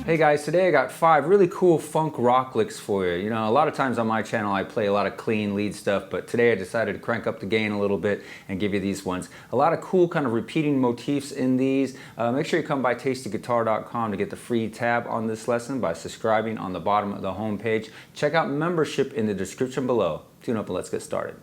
Hey guys, today I got 5 really cool funk rock licks for you. You know, a lot of times on my channel I play a lot of clean lead stuff, but today I decided to crank up the gain a little bit and give you these ones. A lot of cool kind of repeating motifs in these. Make sure you come by TastyGuitar.com to get the free tab on this lesson by subscribing on the bottom of the home page. Check out membership in the description below. Tune up and let's get started.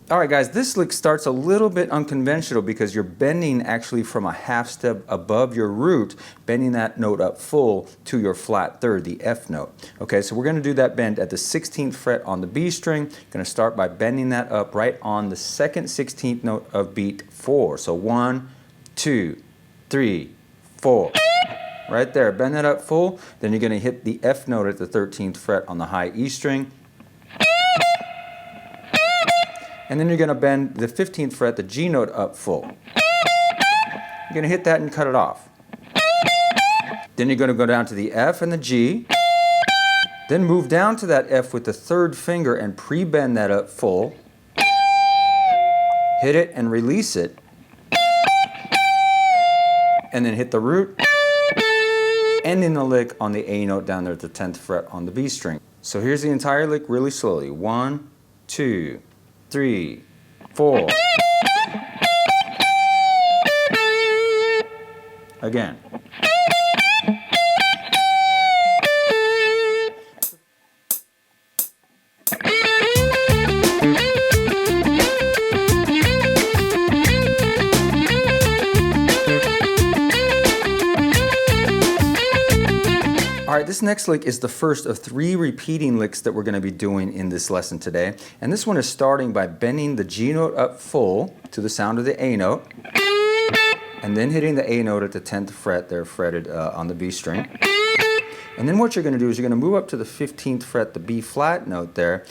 Alright guys, this lick starts a little bit unconventional because you're bending actually from a half step above your root, bending that note up full to your flat third, the F note. Okay, so we're going to do that bend at the 16th fret on the B string. Going to start by bending that up right on the second 16th note of beat 4. So 1, 2, 3, 4. Right there, bend that up full. Then you're going to hit the F note at the 13th fret on the high E string. And then you're going to bend the 15th fret, the G note, up full. You're going to hit that and cut it off. Then you're going to go down to the F and the G. Then move down to that F with the third finger and pre-bend that up full. Hit it and release it. And then hit the root. Ending the lick on the A note down there at the 10th fret on the B string. So here's the entire lick really slowly. 1, 2, 3, 4. Again. Alright, this next lick is the first of 3 repeating licks that we're going to be doing in this lesson today. And this one is starting by bending the G note up full to the sound of the A note. And then hitting the A note at the 10th fret there, fretted on the B string. And then what you're going to do is you're going to move up to the 15th fret, the B flat note there,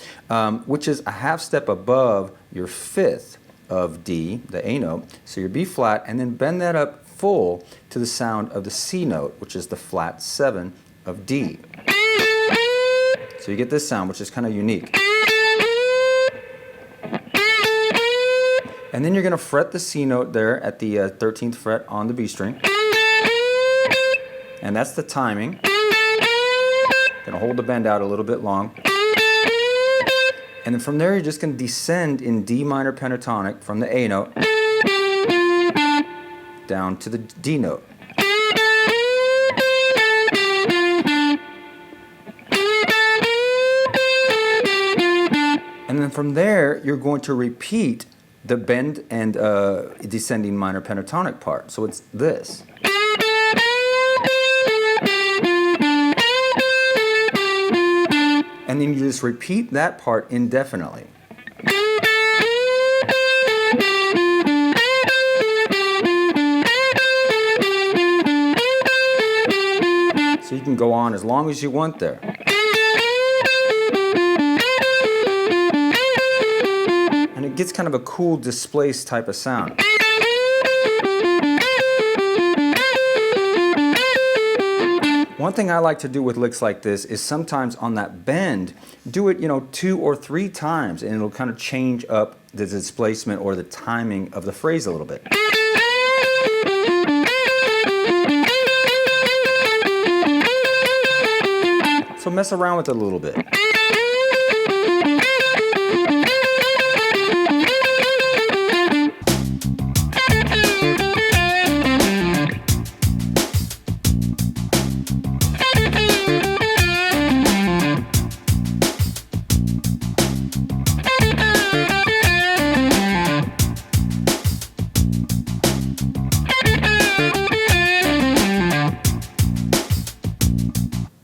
which is a half step above your 5th of D, the A note. So your B flat, and then bend that up full to the sound of the C note, which is the flat 7 of D. So you get this sound, which is kind of unique. And then you're going to fret the C note there at the 13th fret on the B string. And that's the timing. Going to hold the bend out a little bit long. And then from there you're just going to descend in D minor pentatonic from the A note down to the D note. And then from there, you're going to repeat the bend and descending minor pentatonic part. So it's this. And then you just repeat that part indefinitely. So you can go on as long as you want there. And it gets kind of a cool displaced type of sound. One thing I like to do with licks like this is sometimes on that bend, do it, 2 or 3 times, and it'll kind of change up the displacement or the timing of the phrase a little bit. So mess around with it a little bit.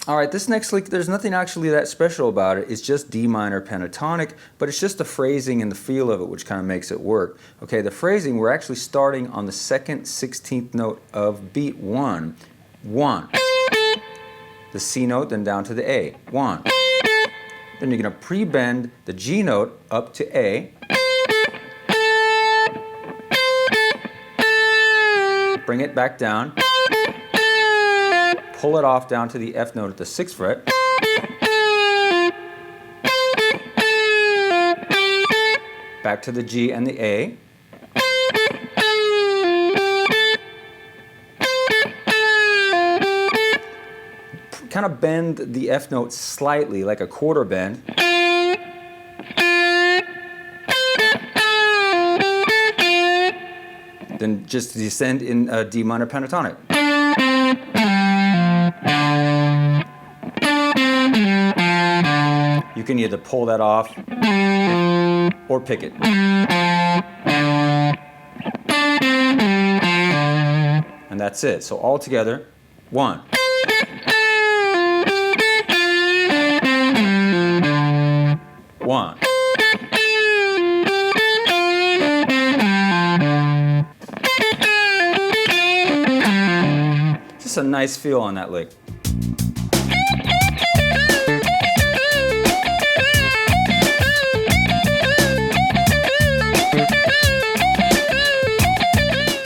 Alright, this next lick, there's nothing actually that special about it. It's just D minor pentatonic, but it's just the phrasing and the feel of it which kind of makes it work. Okay, the phrasing, we're actually starting on the second 16th note of beat 1. 1. The C note, then down to the A. 1. Then you're going to pre-bend the G note up to A. Bring it back down. pull it off down to the F note at the 6th fret. Back to the G and the A. Kind of bend the F note slightly, like a quarter bend. Then just descend in D minor pentatonic. You can either pull that off or pick it. And that's it. So all together, 1. One. Just a nice feel on that lick.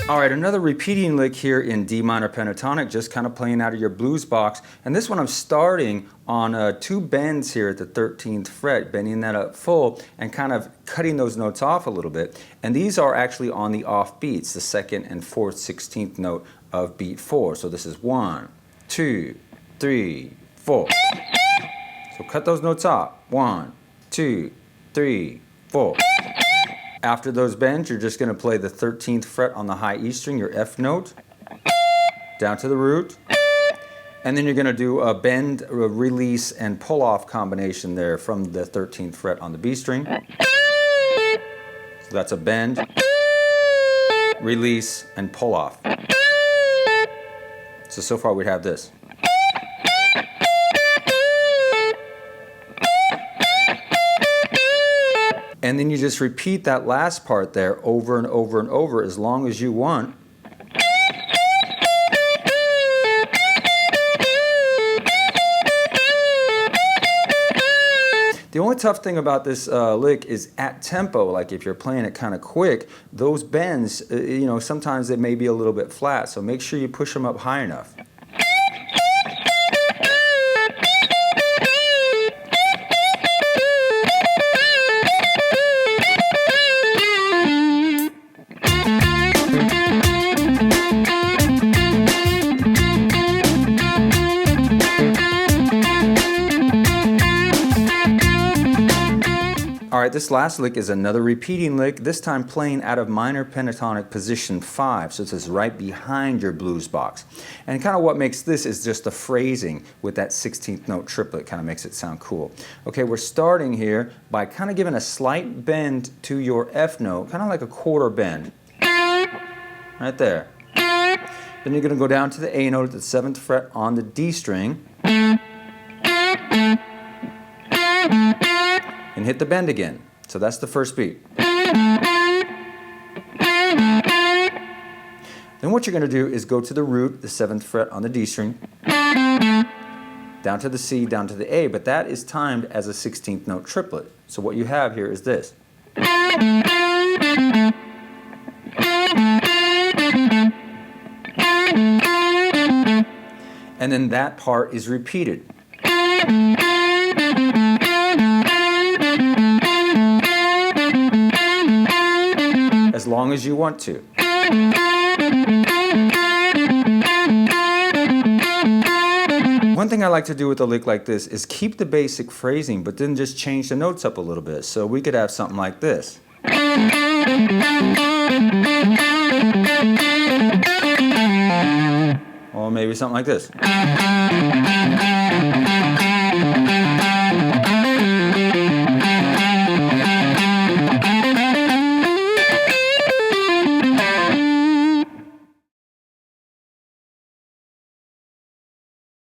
All right, another repeating lick here in D minor pentatonic, just kind of playing out of your blues box. And this one I'm starting on 2 bends here at the 13th fret, bending that up full and kind of cutting those notes off a little bit. And these are actually on the off beats, the 2nd and 4th 16th note of beat 4. So this is 1, 2, 3, 4. So cut those notes off. 1, 2, 3, 4. After those bends, you're just going to play the 13th fret on the high E string, your F note, down to the root, and then you're going to do a bend, a release, and pull off combination there from the 13th fret on the B string. So that's a bend, release, and pull off. So far we'd have this. And then you just repeat that last part there over and over and over as long as you want. The only tough thing about this lick is at tempo, like if you're playing it kind of quick, those bends, you know, sometimes they may be a little bit flat, so make sure you push them up high enough. Alright, this last lick is another repeating lick, this time playing out of minor pentatonic position 5, so this is right behind your blues box. And kind of what makes this is just the phrasing with that 16th note triplet, kind of makes it sound cool. Okay, we're starting here by kind of giving a slight bend to your F note, kind of like a quarter bend. Right there. Then you're going to go down to the A note at the 7th fret on the D string. And hit the bend again. So that's the first beat. Then what you're going to do is go to the root, the 7th fret on the D string, down to the C, down to the A, but that is timed as a 16th note triplet. So what you have here is this. And then that part is repeated. As long as you want to. One thing I like to do with a lick like this is keep the basic phrasing, but then just change the notes up a little bit. So we could have something like this. Or maybe something like this.